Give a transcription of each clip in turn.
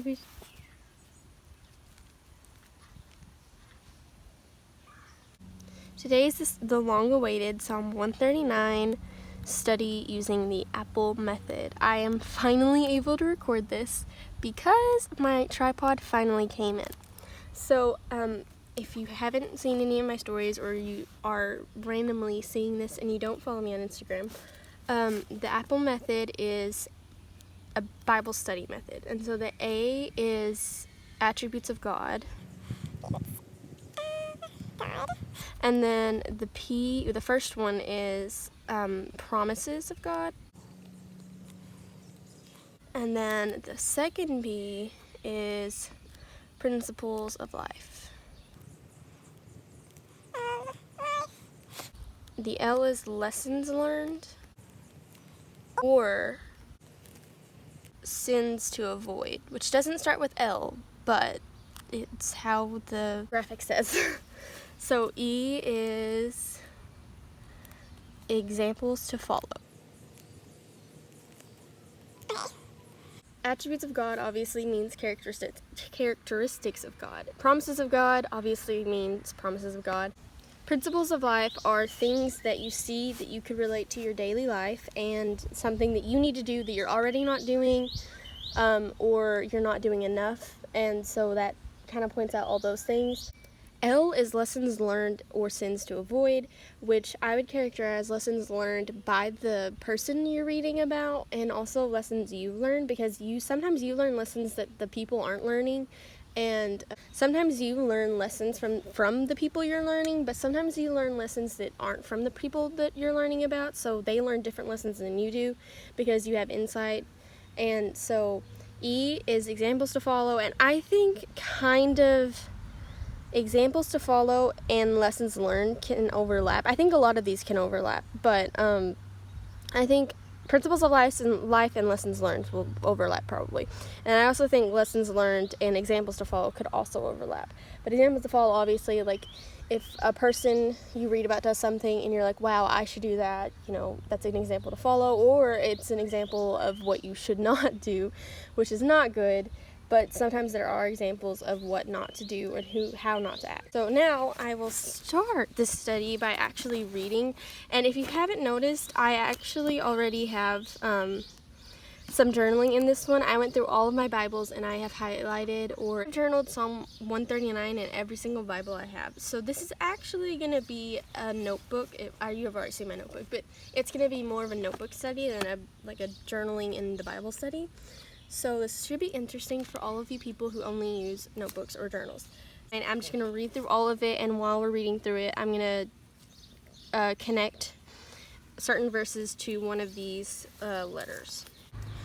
baby. Today is the long-awaited Psalm 139 study using the Apple method. I am finally able to record this because my tripod finally came in. So, if you haven't seen any of my stories or you are randomly seeing this and you don't follow me on Instagram, the Apple method is a Bible study method. And so the A is attributes of God. And then the P, the first one is promises of God. And then the second B is principles of life. The L is lessons learned or sins to avoid, which doesn't start with L, but it's how the graphic says. So E is examples to follow. Attributes of God obviously means characteristics of God. Promises of God obviously means promises of God. Principles of life are things that you see that you could relate to your daily life and something that you need to do that you're already not doing, or you're not doing enough, and so that kind of points out all those things. L is lessons learned or sins to avoid, which I would characterize lessons learned by the person you're reading about and also lessons you learn, because sometimes you learn lessons that the people aren't learning, and sometimes you learn lessons from the people you're learning, but sometimes you learn lessons that aren't from the people that you're learning about, so they learn different lessons than you do because you have insight. And so E is examples to follow, and I think kind of examples to follow and lessons learned can overlap. I think a lot of these can overlap, but I think principles of life and lessons learned will overlap probably. And I also think lessons learned and examples to follow could also overlap. But examples to follow, obviously, like if a person you read about does something and you're like, wow, I should do that, that's an example to follow, or it's an example of what you should not do, which is not good. But sometimes there are examples of what not to do and how not to act. So now I will start this study by actually reading. And if you haven't noticed, I actually already have some journaling in this one. I went through all of my Bibles and I have highlighted or journaled Psalm 139 in every single Bible I have. So this is actually going to be a notebook. You have already seen my notebook, but it's going to be more of a notebook study than a journaling in the Bible study. So this should be interesting for all of you people who only use notebooks or journals. And I'm just going to read through all of it, and while we're reading through it, I'm going to connect certain verses to one of these letters.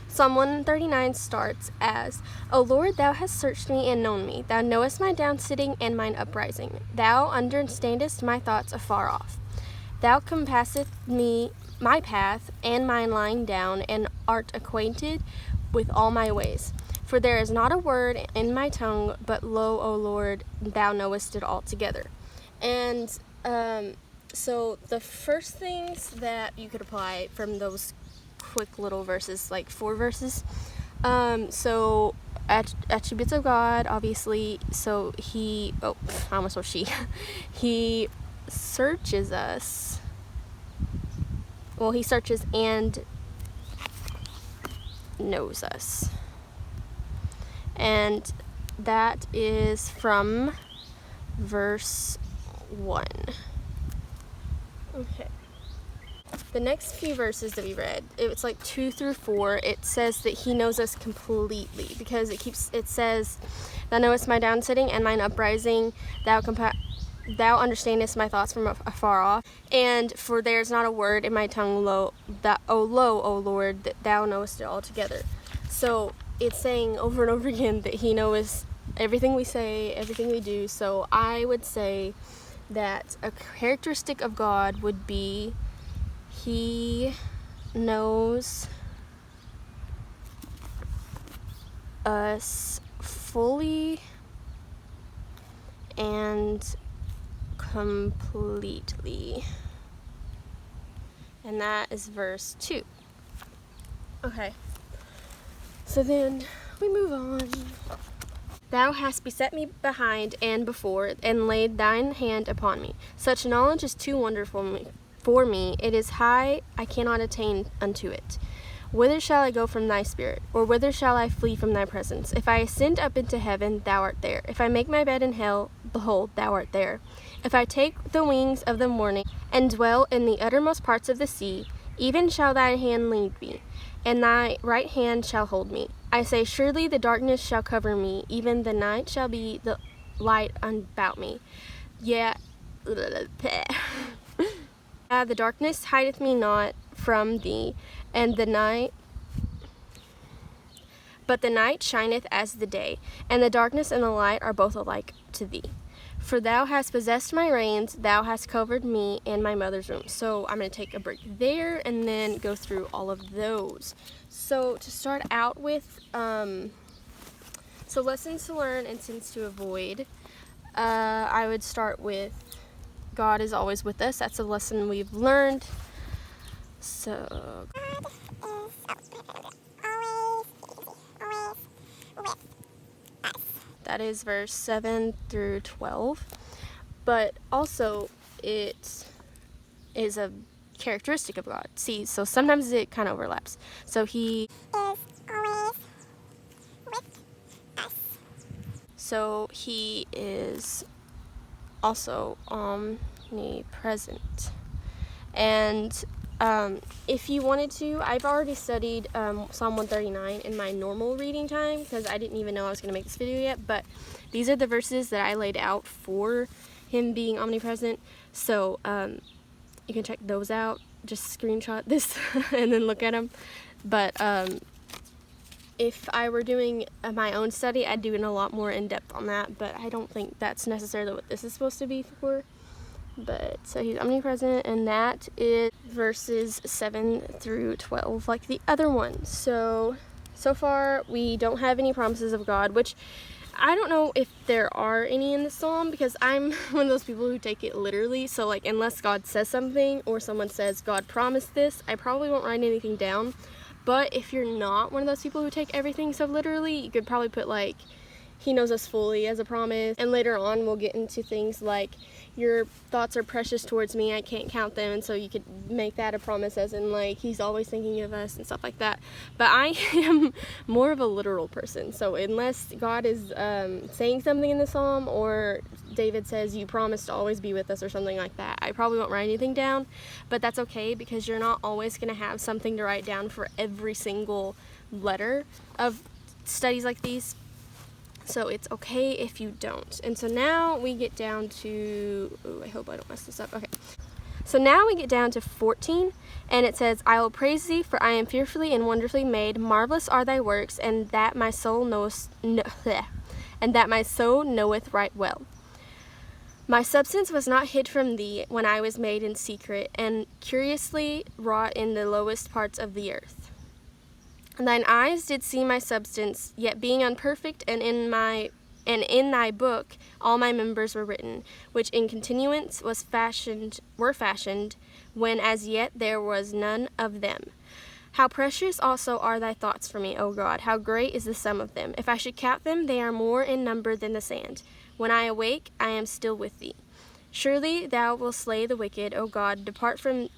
Psalm 139 starts as, O Lord, thou hast searched me and known me. Thou knowest my downsitting and mine uprising. Thou understandest my thoughts afar off. Thou compassest me my path and mine lying down, and art acquainted with all my ways. For there is not a word in my tongue, but lo, O Lord, thou knowest it altogether. And so the first things that you could apply from those quick little verses, like 4 verses, so attributes of God, obviously, so I almost said she, he searches us. Well, he searches and knows us. And that is from verse 1. Okay. The next few verses that we read, it's like 2 through 4, it says that he knows us completely, because it says, thou knowest my downsitting and mine uprising, thou understandest my thoughts from afar off, and for there is not a word in my tongue, O Lord, that thou knowest it altogether. So it's saying over and over again that he knows everything we say, everything we do. So I would say that a characteristic of God would be he knows us fully and completely. And that is verse 2. Okay. So then We move on. Thou hast beset me behind and before, and laid thine hand upon me. Such knowledge is too wonderful for me. It is high, I cannot attain unto it. Whither shall I go from thy spirit? Or whither shall I flee from thy presence? If I ascend up into heaven, thou art there. If I make my bed in hell, behold, thou art there. If I take the wings of the morning, and dwell in the uttermost parts of the sea, even shall thy hand lead me, and thy right hand shall hold me. I say, surely the darkness shall cover me, even the night shall be the light about me. Yeah, the darkness hideth me not from thee, and but the night shineth as the day, and the darkness and the light are both alike to thee. For thou hast possessed my reins, thou hast covered me in my mother's womb. So I'm going to take a break there and then go through all of those. So to start out with, so lessons to learn and sins to avoid, I would start with God is always with us. That's a lesson we've learned. So that is verse 7 through 12. But also, it is a characteristic of God. See, so sometimes it kind of overlaps. So he is always with us. So he is also omnipresent. And if you wanted to, I've already studied Psalm 139 in my normal reading time because I didn't even know I was going to make this video yet, but these are the verses that I laid out for him being omnipresent. So you can check those out. Just screenshot this and then look at them. But if I were doing my own study, I'd do it a lot more in depth on that, but I don't think that's necessarily what this is supposed to be for. But so he's omnipresent, and that is verses 7 through 12 like the other one. So far we don't have any promises of God, which I don't know if there are any in the psalm, because I'm one of those people who take it literally. So like, unless God says something or someone says God promised this, I probably won't write anything down. But if you're not one of those people who take everything so literally, you could probably put like, he knows us fully as a promise. And later on we'll get into things like, your thoughts are precious towards me, I can't count them, and so you could make that a promise as in like, he's always thinking of us and stuff like that. But I am more of a literal person, so unless God is saying something in the psalm, or David says you promised to always be with us or something like that, I probably won't write anything down. But that's okay, because you're not always going to have something to write down for every single letter of studies like these. So it's okay if you don't. And so now we get down to, I hope I don't mess this up. Okay. So now we get down to 14, and it says, I will praise thee, for I am fearfully and wonderfully made. Marvelous are thy works, and that my soul knoweth right well. My substance was not hid from thee when I was made in secret, and curiously wrought in the lowest parts of the earth. Thine eyes did see my substance, yet being unperfect, and in thy book all my members were written, which in continuance were fashioned, when as yet there was none of them. How precious also are thy thoughts for me, O God! How great is the sum of them! If I should count them, they are more in number than the sand. When I awake, I am still with thee. Surely thou wilt slay the wicked, O God! Depart from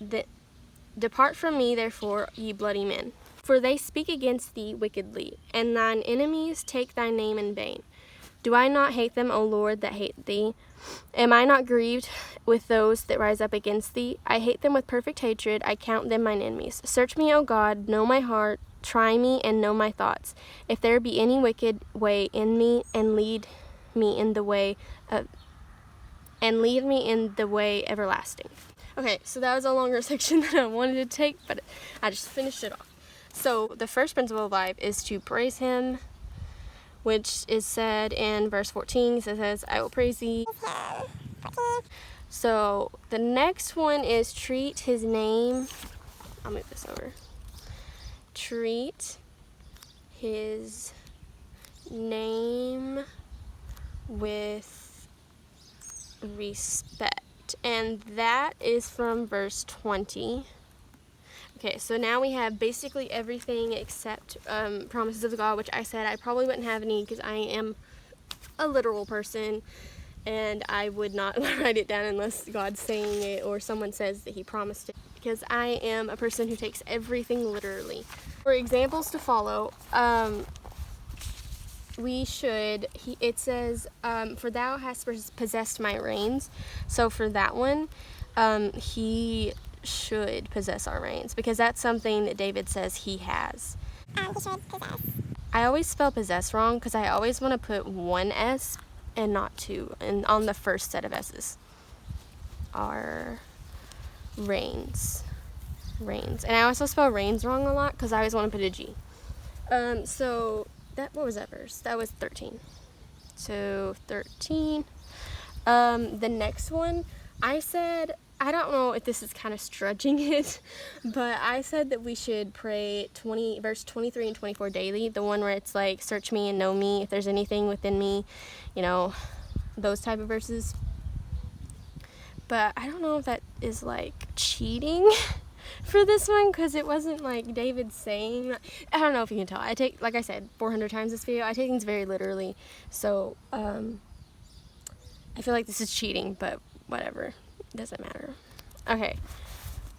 me, therefore, ye bloody men. For they speak against thee wickedly, and thine enemies take thy name in vain. Do I not hate them, O Lord, that hate thee? Am I not grieved with those that rise up against thee? I hate them with perfect hatred, I count them mine enemies. Search me, O God, know my heart, try me, and know my thoughts. If there be any wicked way in me, and lead me in the way everlasting. Okay, so that was a longer section than I wanted to take, but I just finished it off. So the first principle of life is to praise him, which is said in verse 14. So it says, I will praise thee. So the next one is treat his name. I'll move this over. Treat his name with respect. And that is from verse 20. Okay, so now we have basically everything except promises of God, which I said I probably wouldn't have any because I am a literal person and I would not write it down unless God's saying it or someone says that he promised it, because I am a person who takes everything literally. For examples to follow, it says, for thou hast possessed my reins. So for that one, he should possess our reins, because that's something that David says he has. He should possess. I always spell possess wrong because I always want to put one S and not two, and on the first set of S's. Our reins. And I also spell reins wrong a lot because I always want to put a G. So what was that verse? That was 13. So 13. The next one, I said, I don't know if this is kind of stretching it, but I said that we should pray verse 23 and 24 daily, the one where it's like, search me and know me, if there's anything within me, those type of verses. But I don't know if that is like cheating for this one, because it wasn't like David saying, I don't know if you can tell, I take, like I said, 400 times this video, I take things very literally, so I feel like this is cheating, but whatever. Doesn't matter. Okay,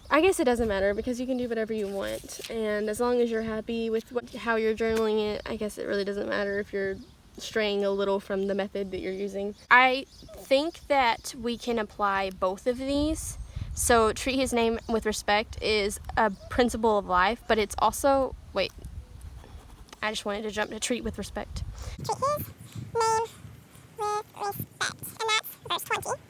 I guess it doesn't matter because you can do whatever you want, and as long as you're happy with how you're journaling it, I guess it really doesn't matter if you're straying a little from the method that you're using. I think that we can apply both of these. So treat his name with respect is a principle of life, but it's also, I just wanted to jump to treat with respect. Treat his name with respect, and that's verse 20.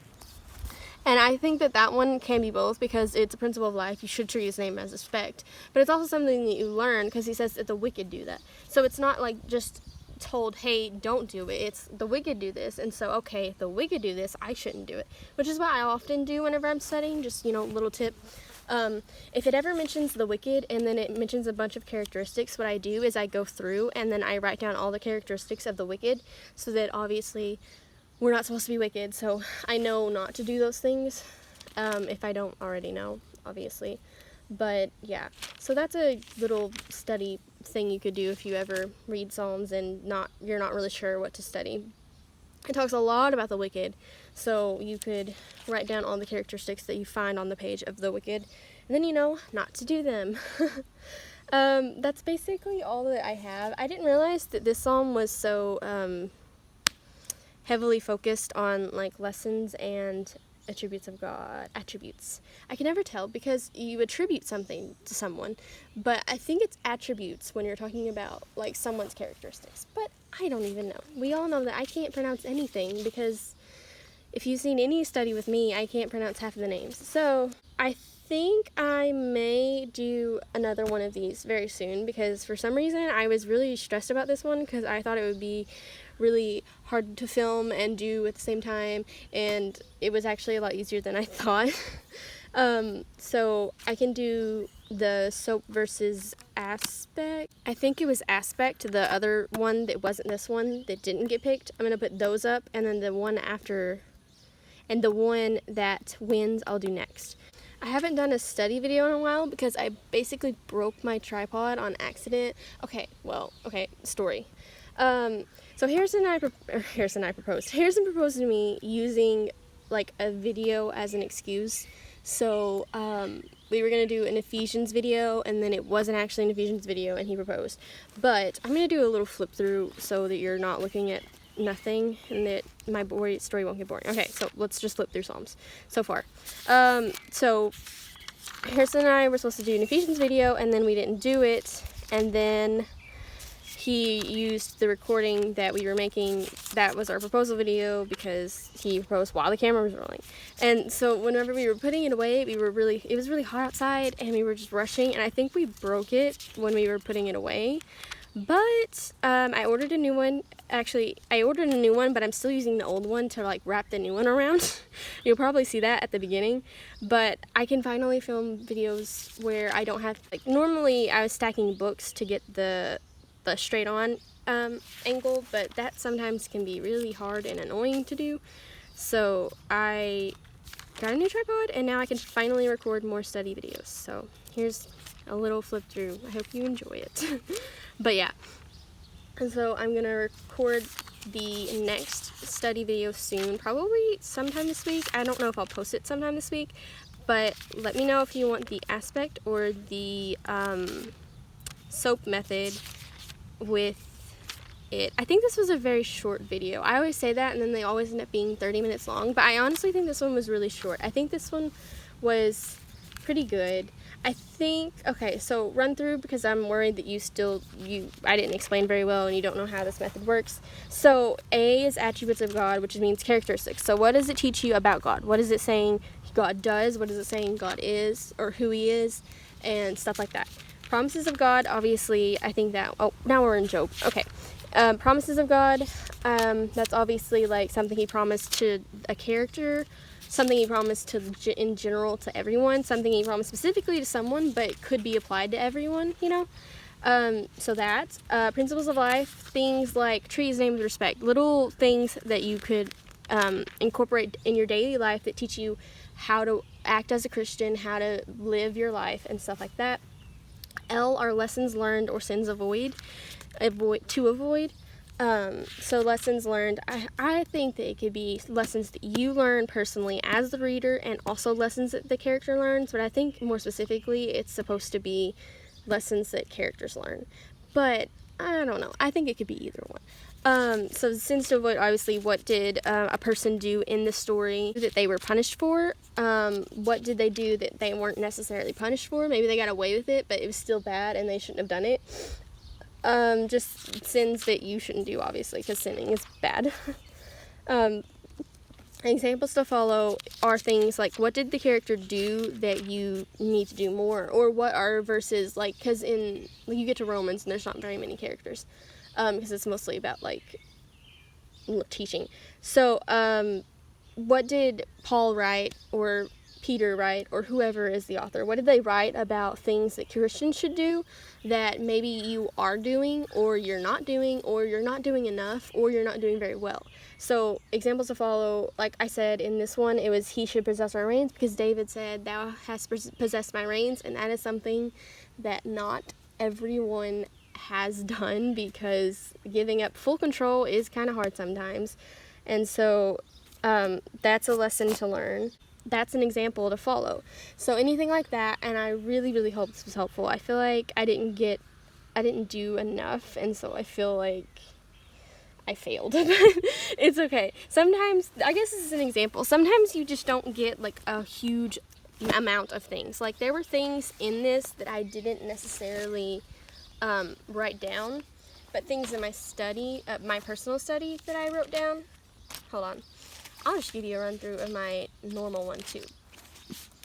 And I think that one can be both, because it's a principle of life. You should treat his name as respect. But it's also something that you learn, because he says that the wicked do that. So it's not like just told, hey, don't do it. It's the wicked do this. And so, okay, if the wicked do this, I shouldn't do it. Which is what I often do whenever I'm studying. Just, little tip. If it ever mentions the wicked and then it mentions a bunch of characteristics, what I do is I go through and then I write down all the characteristics of the wicked, so that obviously we're not supposed to be wicked, so I know not to do those things, if I don't already know, obviously. But yeah, so that's a little study thing you could do if you ever read Psalms and you're not really sure what to study. It talks a lot about the wicked, so you could write down all the characteristics that you find on the page of the wicked, and then not to do them. That's basically all that I have. I didn't realize that this psalm was so heavily focused on like lessons and attributes of God. Attributes. I can never tell because you attribute something to someone, but I think it's attributes when you're talking about like someone's characteristics. But I don't even know. We all know that I can't pronounce anything, because if you've seen any study with me, I can't pronounce half of the names. So I think I may do another one of these very soon, because for some reason I was really stressed about this one, because I thought it would be really hard to film and do at the same time, and it was actually a lot easier than I thought. So I can do the soap versus aspect. I think it was aspect, the other one that wasn't this one that didn't get picked. I'm gonna put those up, and then the one after, and the one that wins I'll do next. I haven't done a study video in a while because I basically broke my tripod on accident. Story. So Harrison proposed to me using like a video as an excuse. So we were gonna do an Ephesians video, and then it wasn't actually an Ephesians video, and he proposed. But I'm gonna do a little flip through so that you're not looking at nothing and that my story won't get boring. Okay, so let's just flip through Psalms so far. So Harrison and I were supposed to do an Ephesians video, and then we didn't do it, and then he used the recording that we were making. That was our proposal video, because he proposed while the camera was rolling. And so whenever we were putting it away, it was really hot outside, and we were just rushing, and I think we broke it when we were putting it away. But I ordered a new one. Actually, I ordered a new one, but I'm still using the old one to like wrap the new one around. You'll probably see that at the beginning. But I can finally film videos where I don't have, like, normally I was stacking books to get the straight on angle, but that sometimes can be really hard and annoying to do. So I got a new tripod, and now I can finally record more study videos. So here's a little flip through. I hope you enjoy it. But yeah, and so I'm going to record the next study video soon, probably sometime this week. I don't know if I'll post it sometime this week, but let me know if you want the aspect or the soap method with it. I think this was a very short video. I always say that and then they always end up being 30 minutes long, but I honestly think this one was really short. I think this one was pretty good. I think, okay, so run through, because I'm worried that I didn't explain very well and you don't know how this method works. So A is attributes of God, which means characteristics. So what does it teach you about God? What is it saying God does? What is it saying God is, or who he is, and stuff like that. Promises of God, obviously, I think that, oh, now we're in Job. Okay. Promises of God, that's obviously like something he promised to a character, something he promised to in general to everyone, something he promised specifically to someone but could be applied to everyone, you know. So that principles of life, things like treat his name with respect, little things that you could incorporate in your daily life that teach you how to act as a Christian, how to live your life and stuff like that. L are lessons learned or sins to avoid. So lessons learned, I think that it could be lessons that you learn personally as the reader and also lessons that the character learns, but I think more specifically it's supposed to be lessons that characters learn. But I don't know, I think it could be either one. So sins to avoid, obviously, what did a person do in the story that they were punished for? What did they do that they weren't necessarily punished for? Maybe they got away with it, but it was still bad and they shouldn't have done it. Just sins that you shouldn't do, obviously, because sinning is bad. Examples to follow are things like, what did the character do that you need to do more? Or what are verses, like, because you get to Romans and there's not very many characters. Because it's mostly about, like, teaching. So, what did Paul write, or Peter write, or whoever is the author? What did they write about things that Christians should do that maybe you are doing, or you're not doing enough, or you're not doing very well? So, examples to follow, like I said, in this one, it was he should possess my reins, because David said, thou hast possessed my reins, and that is something that not everyone has done, because giving up full control is kind of hard sometimes. And so that's a lesson to learn. That's an example to follow. So anything like that, and I really, really hope this was helpful. I feel like I didn't do enough, and so I feel like I failed. It's okay. Sometimes, I guess this is an example, sometimes you just don't get like a huge amount of things. Like, there were things in this that I didn't necessarily write down, but things in my study, my personal study that I wrote down. Hold on, I'll just give you a run through of my normal one too.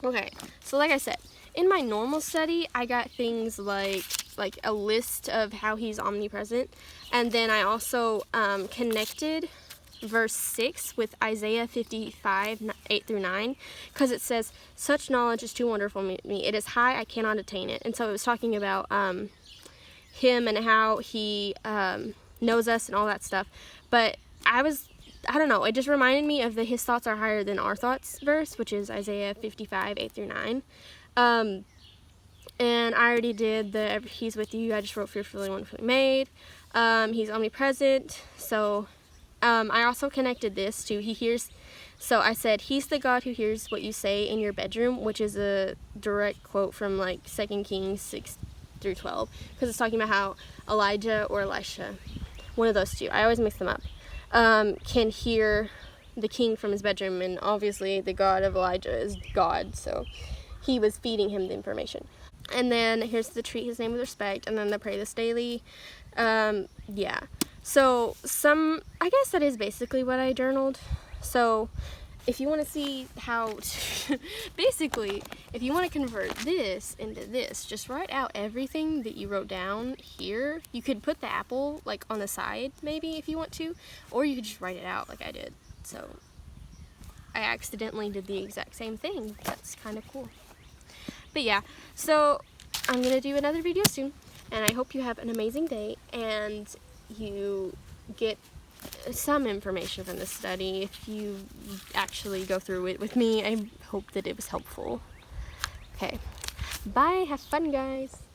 Okay, so like I said, in my normal study, I got things like a list of how he's omnipresent, and then I also connected verse 6 with Isaiah 55, 8 through 9, because it says, such knowledge is too wonderful for me. It is high, I cannot attain it. And so it was talking about him and how he knows us and all that stuff. But I don't know, it just reminded me of the his thoughts are higher than our thoughts verse, which is Isaiah 55, 8 through 9. And I already did the he's with you, I just wrote fearfully and wonderfully made. He's omnipresent. So I also connected this to he hears. So I said, he's the God who hears what you say in your bedroom, which is a direct quote from like 2 Kings 6 through 12, because it's talking about how Elijah or Elisha, one of those two, I always mix them up, can hear the king from his bedroom, and obviously the God of Elijah is God, so he was feeding him the information. And then here's the treat his name with respect, and then the pray this daily. Yeah, so I guess that is basically what I journaled. So if you want to see how basically, if you want to convert this into this, just write out everything that you wrote down here. You could put the apple like on the side maybe if you want to, or you could just write it out like I did. So I accidentally did the exact same thing. That's kind of cool. But yeah, so I'm gonna do another video soon, and I hope you have an amazing day and you get some information from this study. If you actually go through it with me, I hope that it was helpful. Okay, Bye. Have fun, guys.